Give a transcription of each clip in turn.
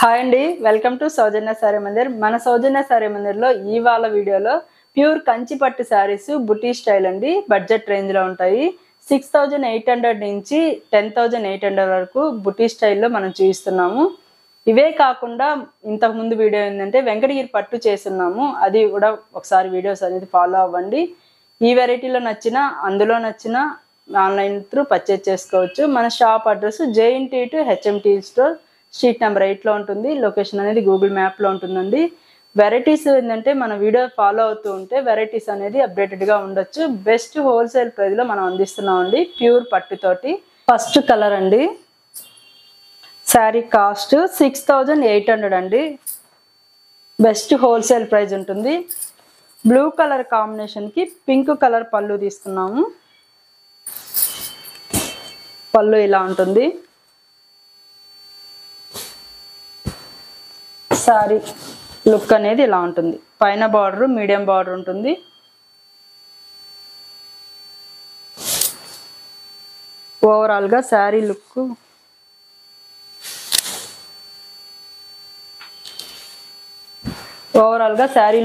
Hi అండి, welcome to Soujanya sorry Mandir. మన సౌజన్య sorry మందిర్లో ఇవాళ వీడియోలో ప్యూర్ కంచి పట్టు శారీస్ బుటీ స్టైల్ అండి. బడ్జెట్ రేంజ్లో ఉంటాయి. 6800 నుంచి 10800 వరకు బుటీ స్టైల్లో మనం చూపిస్తున్నాము. ఇవే కాకుండా ఇంతకు ముందు వీడియో ఏంటంటే వెంకటగిరి పట్టు చేస్తున్నాము. అది కూడా ఒకసారి వీడియోస్ అనేది ఫాలో అవ్వండి. ఈ వెరైటీలో నచ్చినా అందులో నచ్చినా ఆన్లైన్ త్రూ పర్చేజ్ చేసుకోవచ్చు. మన shop address JNT to HMT store, street number 8లో ఉంటుంది. లొకేషన్ అనేది గూగుల్ మ్యాప్లో ఉంటుందండి. వెరైటీస్ ఏంటంటే మన వీడియో ఫాలో అవుతూ ఉంటే వెరైటీస్ అనేది అప్డేటెడ్గా ఉండొచ్చు. బెస్ట్ హోల్సేల్ ప్రైస్లో మనం అందిస్తున్నామండి ప్యూర్ పట్టుతోటి. ఫస్ట్ కలర్ అండి. శారీ కాస్ట్ 6800 అండి. బెస్ట్ హోల్సేల్ ప్రైస్ ఉంటుంది. బ్లూ కలర్ కాంబినేషన్కి పింక్ కలర్ పళ్ళు తీసుకున్నాము. పళ్ళు ఇలా ఉంటుంది. శారీ లుక్ అనేది ఇలా ఉంటుంది. పైన బార్డర్ మీడియం బార్డర్ ఉంటుంది. ఓవరాల్గా శారీ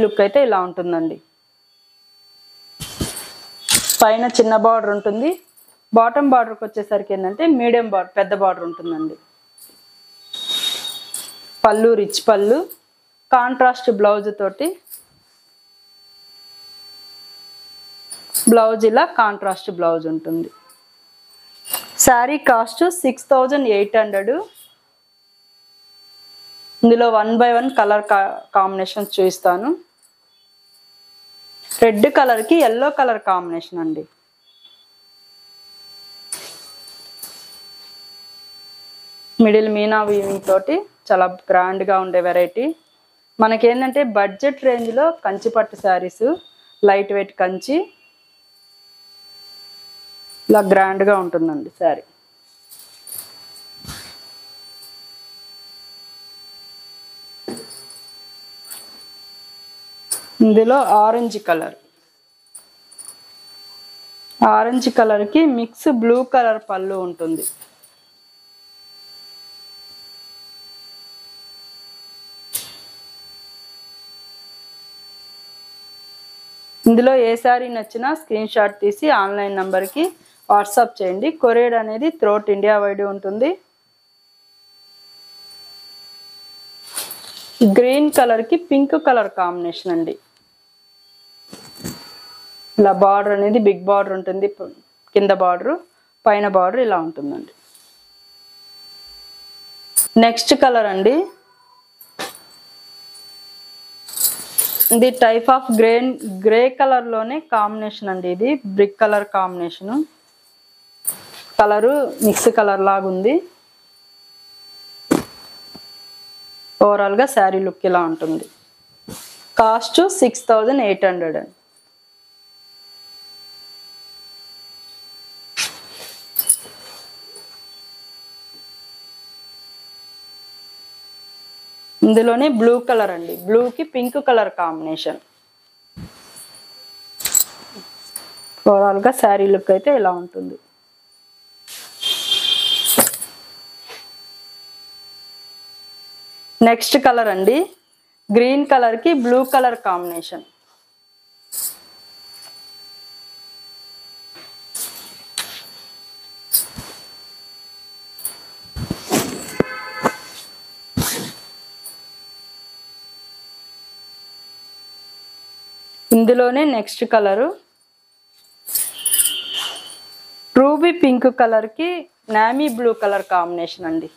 లుక్ అయితే ఇలా ఉంటుందండి. పైన చిన్న బార్డర్ ఉంటుంది. బాటమ్ బార్డర్కి వచ్చేసరికి ఏంటంటే మీడియం బార్డర్, పెద్ద బార్డర్ ఉంటుందండి. పళ్ళు రిచ్ పళ్ళు, కాంట్రాస్ట్ బ్లౌజ్ తోటి. బ్లౌజ్ ఇలా కాంట్రాస్ట్ బ్లౌజ్ ఉంటుంది. శారీ కాస్ట్ 6800. ఇందులో 1 by 1 కలర్ కాంబినేషన్ చూపిస్తాను. రెడ్ కలర్కి ఎల్లో కలర్ కాంబినేషన్ అండి. మిడిల్ మీనా వీవింగ్ తోటి చాలా గ్రాండ్గా ఉండే వెరైటీ. మనకేంటంటే బడ్జెట్ రేంజ్లో కంచి పట్టు శారీస్, లైట్ వెయిట్ కంచి, ఇలా గ్రాండ్గా ఉంటుందండి శారీ. ఇందులో ఆరెంజ్ కలర్కి మిక్స్ బ్లూ కలర్ పళ్ళు ఉంటుంది. ఇందులో ఏ శారీ నచ్చినా స్క్రీన్ షాట్ తీసి ఆన్లైన్ నంబర్కి వాట్సాప్ చేయండి. కొరియర్ అనేది త్రూఅవుట్ ఇండియా వైడ్ ఉంటుంది. గ్రీన్ కలర్కి పింక్ కలర్ కాంబినేషన్ అండి. ఇలా బార్డర్ అనేది బిగ్ బార్డర్ ఉంటుంది. కింద బార్డర్, పైన బార్డర్ ఇలా ఉంటుందండి. నెక్స్ట్ కలర్ అండి. ఇది టైప్ ఆఫ్ గ్రే కలర్లోనే కాంబినేషన్ అండి. ఇది brick colour combination. Colour mix colour లాగా ఉంది. ఓవరాల్గా శారీ లుక్ ఇలా ఉంటుంది. కాస్ట్ 6800 అండి. ఇందులోనే బ్లూ కలర్ అండి. బ్లూకి పింక్ కలర్ కాంబినేషన్. ఓవరాల్గా శారీ లుక్ అయితే ఇలా ఉంటుంది. నెక్స్ట్ కలర్ అండి. గ్రీన్ కలర్కి బ్లూ కలర్ కాంబినేషన్. ఇందులోనే నెక్స్ట్ కలరు రూబీ పింక్ కలర్కి నామీ బ్లూ కలర్ కాంబినేషన్ అండి.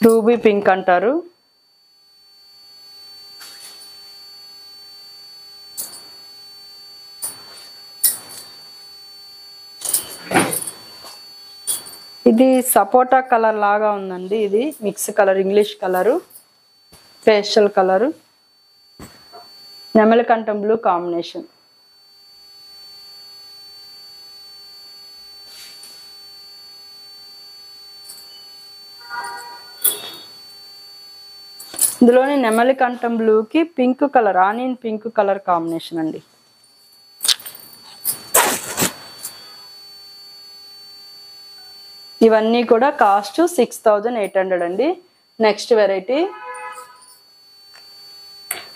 రూబీ పింక్ అంటారు. ఇది సపోటా కలర్ లాగా ఉందండి. ఇది mix color, English color, pastel color, నెమలికంఠం బ్లూ కాంబినేషన్. ఇందులోని నెమలికంఠం బ్లూకి pink color, onion pink color combination అండి. ఇవన్నీ కూడా కాస్ట్ 6800 అండి. నెక్స్ట్ వెరైటీ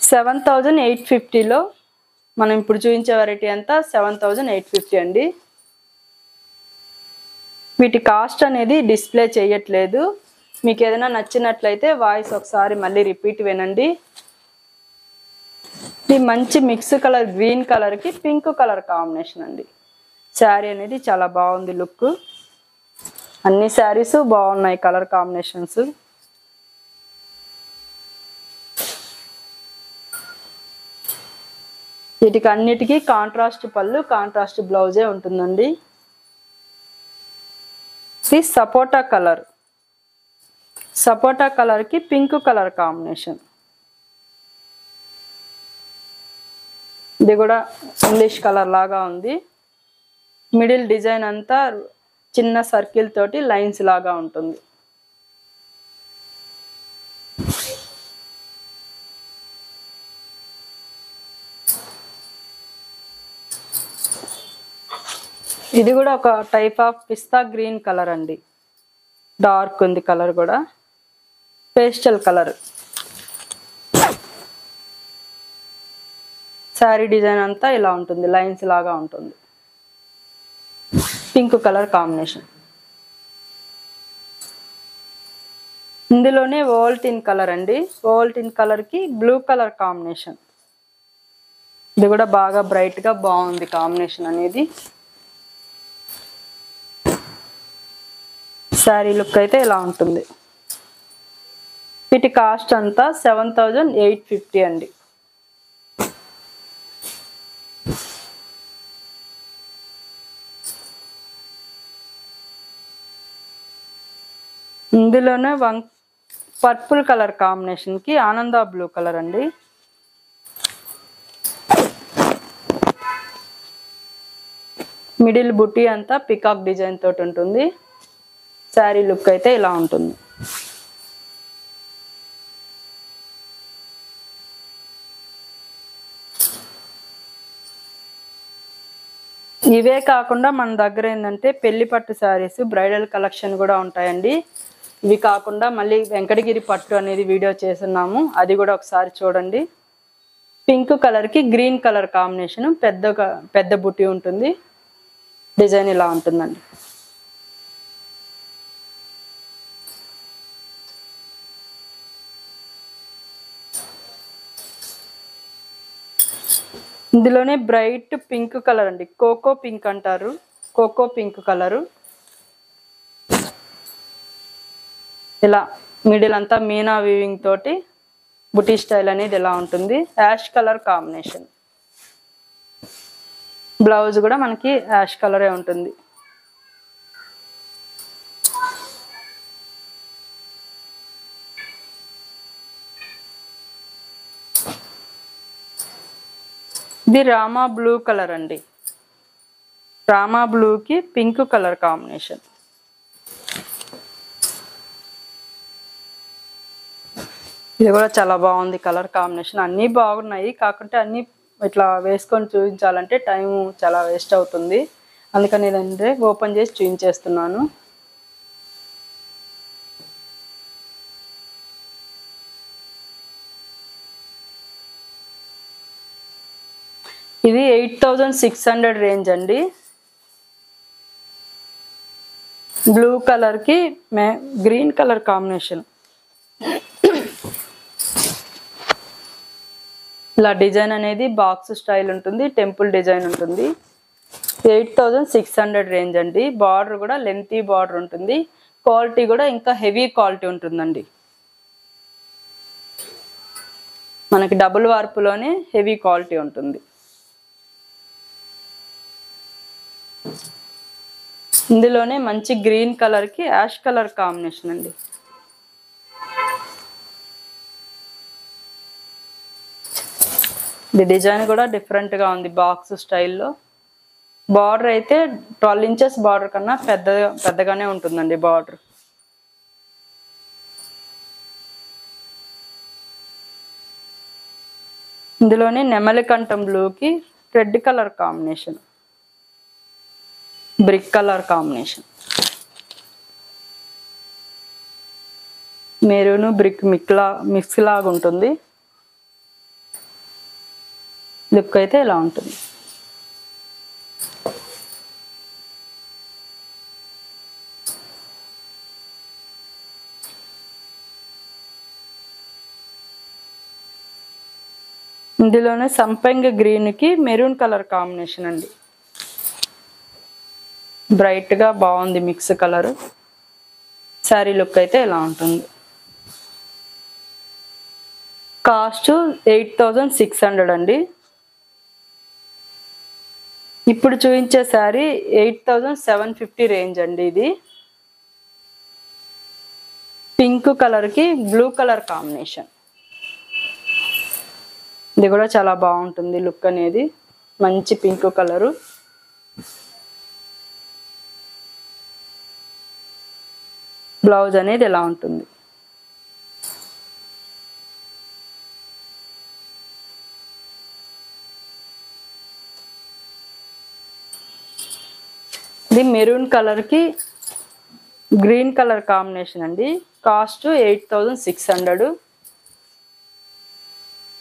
7850లో మనం ఇప్పుడు చూపించే వెరైటీ అంతా 7850 అండి. వీటి కాస్ట్ అనేది డిస్ప్లే చేయట్లేదు. మీకు ఏదైనా నచ్చినట్లయితే వాయిస్ ఒకసారి మళ్ళీ రిపీట్ వినండి. ఇది మంచి మిక్స్ కలర్ గ్రీన్ కలర్కి పింక్ కలర్ కాంబినేషన్ అండి. శారీ అనేది చాలా బాగుంది లుక్. అన్ని శారీస్ బాగున్నాయి కలర్ కాంబినేషన్స్. వీటికి అన్నిటికీ కాంట్రాస్ట్ పళ్ళు, కాంట్రాస్ట్ బ్లౌజే ఉంటుందండి. ఇది సపోటా కలర్, సపోటా కలర్కి పింక్ కలర్ కాంబినేషన్. ఇది కూడా ఇంగ్లీష్ కలర్ లాగా ఉంది. మిడిల్ డిజైన్ అంతా చిన్న సర్కిల్ తోటి లైన్స్ లాగా ఉంటుంది. ఇది కూడా ఒక type of pista green colour అండి. డార్క్ ఉంది కలర్ కూడా, పేస్టల్ కలర్. శారీ డిజైన్ అంతా ఇలా ఉంటుంది, లైన్స్ లాగా ఉంటుంది. Pink color combination. ఇందులోనే ఓల్టిన్ కలర్ అండి. ఓల్టిన్ కలర్కి బ్లూ కలర్ కాంబినేషన్. ఇది కూడా బాగా బ్రైట్గా బాగుంది కాంబినేషన్ అనేది. శారీ లుక్ అయితే ఇలా ఉంటుంది. వీటి కాస్ట్ అంతా 7850 అండి. ఇందులోనే పర్పుల్ కలర్ కాంబినేషన్కి ఆనంద బ్లూ కలర్ అండి. మిడిల్ బుట్టి అంతా పికాక్ డిజైన్ తోటి ఉంటుంది. శారీ లుక్ అయితే ఇలా ఉంటుంది. ఇవే కాకుండా మన దగ్గర ఏంటంటే పెళ్లి పట్టు శారీస్, బ్రైడల్ కలెక్షన్ కూడా ఉంటాయండి. ఇవి కాకుండా మళ్ళీ వెంకటగిరి పట్టు అనేది వీడియో చేస్తున్నాము, అది కూడా ఒకసారి చూడండి. పింక్ కలర్కి గ్రీన్ కలర్ కాంబినేషన్, పెద్ద బుట్టి ఉంటుంది. డిజైన్ ఇలా ఉంటుందండి. ఇందులోనే బ్రైట్ పింక్ కలర్ అండి, కోకో పింక్ అంటారు, కోకో పింక్ కలరు. ఇలా మిడిల్ అంతా మీనా వీవింగ్ తోటి బుటీ స్టైల్ అనేది ఇలా ఉంటుంది. Ash colour combination. బ్లౌజ్ కూడా మనకి యాష్ కలరే ఉంటుంది. ఇది రామా బ్లూ కలర్ అండి. రామా బ్లూకి పింక్ కలర్ కాంబినేషన్. ఇది కూడా చాలా బాగుంది కలర్ కాంబినేషన్. అన్నీ బాగున్నాయి, కాకుంటే అన్నీ ఇట్లా వేసుకొని చూపించాలంటే టైం చాలా వేస్ట్ అవుతుంది. అందుకని ఏంటంటే ఓపెన్ చేసి చూపించేస్తున్నాను. ఇది 8600 రేంజ్ అండి. బ్లూ కలర్కి గ్రీన్ కలర్ కాంబినేషన్. ఇలా డిజైన్ అనేది బాక్స్ స్టైల్ ఉంటుంది, టెంపుల్ డిజైన్ ఉంటుంది. 8600 రేంజ్ అండి. బార్డర్ కూడా లెంతీ బార్డర్ ఉంటుంది. క్వాలిటీ కూడా ఇంకా హెవీ క్వాలిటీ ఉంటుందండి. మనకి డబుల్ వార్పులోనే హెవీ క్వాలిటీ ఉంటుంది. ఇందులోనే మంచి గ్రీన్ కలర్కి యాష్ కలర్ కాంబినేషన్ అండి. ఇది డిజైన్ కూడా డిఫరెంట్గా ఉంది, బాక్స్ స్టైల్లో. బార్డర్ అయితే 12 ఇంచెస్ బార్డర్ కన్నా పెద్దగానే ఉంటుందండి బార్డర్. ఇందులోనే నెమలికంఠం బ్లూకి red colour combination, brick colour combination. Maroon brick mix లాగా ఉంటుంది. లుక్ అయితే ఇలా ఉంటుంది. ఇందులోనే సంపంగి గ్రీన్కి మెరూన్ కలర్ కాంబినేషన్ అండి. బ్రైట్గా బాగుంది మిక్స్ కలర్. శారీ లుక్ అయితే ఇలా ఉంటుంది. కాస్ట్ 8600 అండి. ఇప్పుడు చూపించే శారీ 8750 రేంజ్ అండి. ఇది పింక్ కలర్కి బ్లూ కలర్ కాంబినేషన్. ఇది కూడా చాలా బాగుంటుంది లుక్ అనేది. మంచి పింక్ కలరు. బ్లౌజ్ అనేది ఎలా ఉంటుంది. ఇది మెరూన్ కలర్కి గ్రీన్ కలర్ కాంబినేషన్ అండి. కాస్ట్ 8600.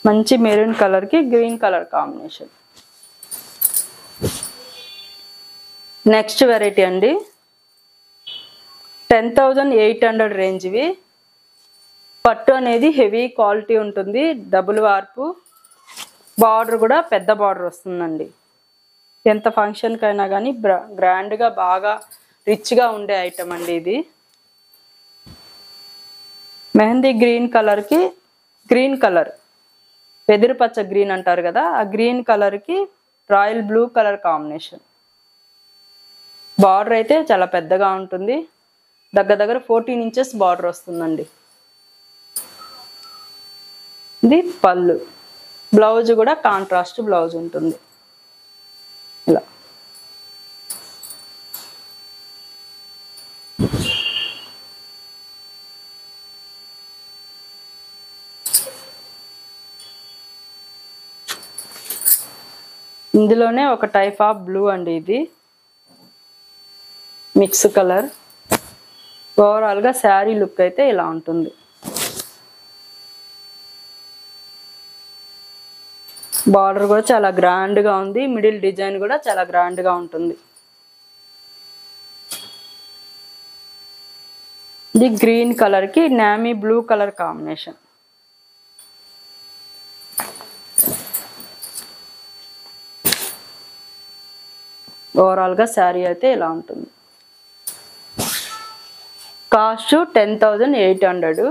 మంచి మెరూన్ కలర్కి green colour combination. Next variety అండి. 10800 రేంజ్. ఇవి పట్టు అనేది హెవీ క్వాలిటీ ఉంటుంది. డబుల్ వార్పు. బార్డర్ కూడా పెద్ద బార్డర్ వస్తుందండి. ఎంత ఫంక్షన్కైనా కానీ గ్రాండ్గా బాగా రిచ్గా ఉండే ఐటమ్ అండి ఇది. మెహందీ గ్రీన్ కలర్కి గ్రీన్ కలర్, వెదురు పచ్చ గ్రీన్ అంటారు కదా, ఆ గ్రీన్ కలర్కి royal blue color combination. Border అయితే చాలా పెద్దగా ఉంటుంది. దగ్గర 14 ఇంచెస్ బార్డర్ వస్తుందండి. ఇది పళ్ళు. బ్లౌజ్ కూడా కాంట్రాస్ట్ బ్లౌజ్ ఉంటుంది. ఇలా ఇందులోనే ఒక టైప్ ఆఫ్ బ్లూ అండి. ఇది మిక్స్ కలర్. ఓవరాల్గా శారీ లుక్ అయితే ఇలా ఉంటుంది. బార్డర్ కూడా చాలా గ్రాండ్గా ఉంది. మిడిల్ డిజైన్ కూడా చాలా గ్రాండ్గా ఉంటుంది. ఇది గ్రీన్ కలర్కి నామీ బ్లూ కలర్ కాంబినేషన్. ఓవరాల్గా శారీ అయితే ఇలా ఉంటుంది. కాస్ట్ 10800.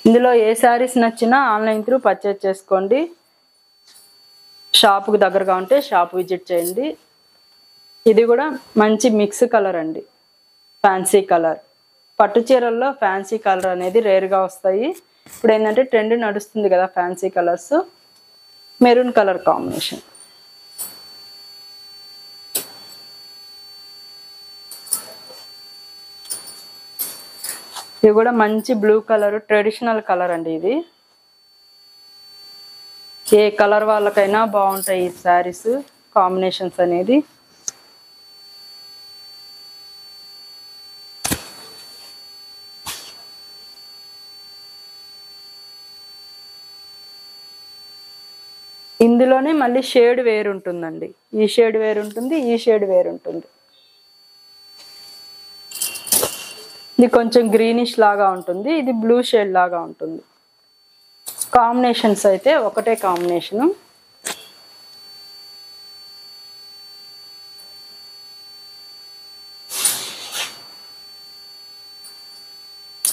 ఇందులో ఏ శారీస్ నచ్చినా ఆన్లైన్ త్రూ పర్చేజ్ చేసుకోండి. షాపుకి దగ్గరగా ఉంటే షాప్ విజిట్ చేయండి. ఇది కూడా మంచి మిక్స్ కలర్ అండి. Fancy colour. పట్టు చీరల్లో ఫ్యాన్సీ కలర్ అనేది రేర్గా వస్తాయి. ఇప్పుడు ఏంటంటే ట్రెండ్ నడుస్తుంది కదా fancy colours. Maroon colour combination. ఇది కూడా మంచి బ్లూ కలర్, ట్రెడిషనల్ కలర్ అండి. ఇది ఏ కలర్ వాళ్ళకైనా బాగుంటాయి ఈ శారీస్ కాంబినేషన్స్ అనేది. ఇందులోనే మళ్ళీ షేడ్ వేరు ఉంటుందండి. ఈ షేడ్ వేరు ఉంటుంది, ఈ షేడ్ వేరు ఉంటుంది. ఇది కొంచెం గ్రీనిష్ లాగా ఉంటుంది, ఇది బ్లూ షేడ్ లాగా ఉంటుంది. కాంబినేషన్స్ అయితే ఒకటే కాంబినేషను.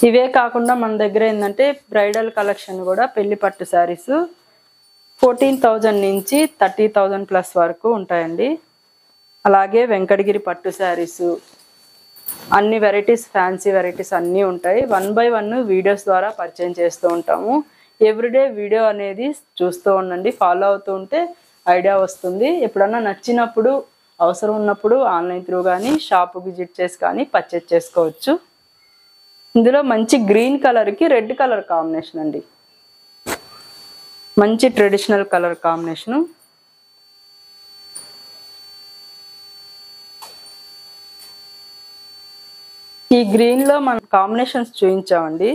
ఇవే కాకుండా మన దగ్గర ఏంటంటే బ్రైడల్ కలెక్షన్ కూడా పెళ్లి పట్టు శారీస్ 14,000 నుంచి 30,000 ప్లస్ వరకు ఉంటాయండి. అలాగే వెంకటగిరి పట్టు శారీస్, అన్ని వెరైటీస్, ఫ్యాన్సీ వెరైటీస్ అన్నీ ఉంటాయి. 1 by 1 వీడియోస్ ద్వారా పరిచయం చేస్తూ ఉంటాము. ఎవ్రీడే వీడియో అనేది చూస్తూ ఉండండి, ఫాలో అవుతూ ఉంటే ఐడియా వస్తుంది. ఎప్పుడన్నా నచ్చినప్పుడు, అవసరం ఉన్నప్పుడు ఆన్లైన్ త్రూ కానీ షాప్ విజిట్ చేసి కానీ పర్చేజ్ చేసుకోవచ్చు. ఇందులో మంచి గ్రీన్ కలర్కి రెడ్ కలర్ కాంబినేషన్ అండి. మంచి ట్రెడిషనల్ కలర్ కాంబినేషను. ఈ గ్రీన్లో మనం కాంబినేషన్స్ చూపించామండి.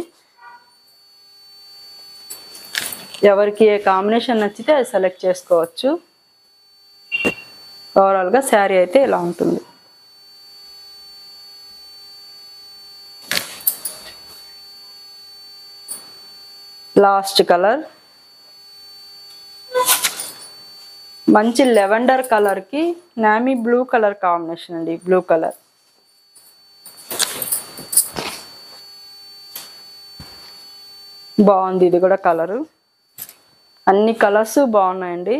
ఎవరికి ఏ కాంబినేషన్ నచ్చితే అది సెలెక్ట్ చేసుకోవచ్చు. ఓవరాల్గా శారీ అయితే ఇలా ఉంటుంది. లాస్ట్ కలర్ మంచి లెవెండర్ కలర్కి నామీ బ్లూ కలర్ కాంబినేషన్ అండి. బ్లూ కలర్ బాగుంది. ఇది కూడా కలరు, అన్ని కలర్స్ బాగున్నాయండి.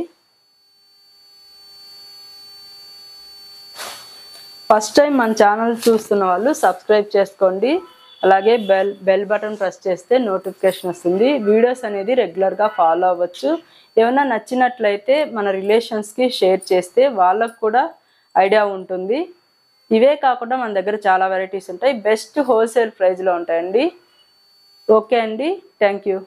ఫస్ట్ టైం మన ఛానల్ చూస్తున్న వాళ్ళు సబ్స్క్రైబ్ చేసుకోండి. అలాగే బెల్ బటన్ ప్రెస్ చేస్తే నోటిఫికేషన్ వస్తుంది. వీడియోస్ అనేది రెగ్యులర్గా ఫాలో అవ్వచ్చు. ఏమైనా నచ్చినట్లయితే మన రిలేషన్స్కి షేర్ చేస్తే వాళ్ళకు కూడా ఐడియా ఉంటుంది. ఇవే కాకుండా మన దగ్గర చాలా వెరైటీస్ ఉంటాయి. బెస్ట్ హోల్సేల్ ప్రైస్లో ఉంటాయండి. ఓకే అండి, థ్యాంక్ యూ.